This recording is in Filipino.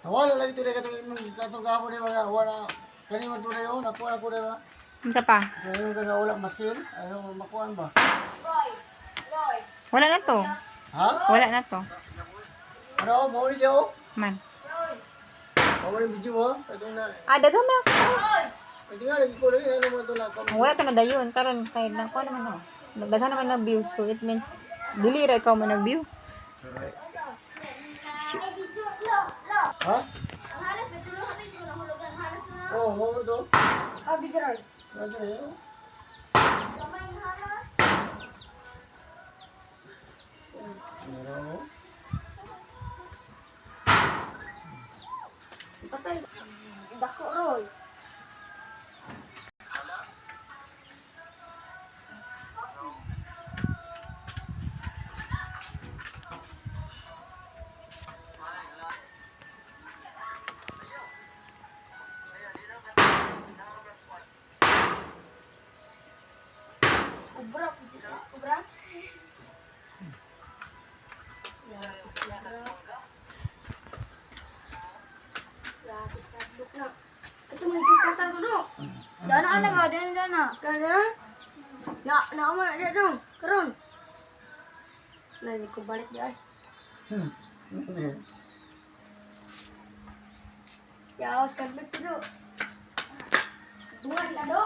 Wala lagi tunay katong gamo ni mga wala kani man tunay oh nakuha ko diba. Unsa pa? Ngayon ka wala masin, ano makuha ba? Wala na to. Ha? Wala na to. Ano mo ni siya oh? Man. Mo ni video oh. Katong na Daghan man ako. pwede nga lagi ko lagi ano mo to na. Wala to na dayon karon kay nakuha naman no. Daghan naman na view so it means dili ra ikaw man nag-view. Ha? Oh, mo to. Bigaran. Ano yun? Ano? Patay. Dako roy. Kubra, kubra. Ito mo yung kata ko do. Dana ana ba? Dana. Dana. Na mo na do. Karon. Nani ko balik di ay. Ya, os kan betul. Dua na do.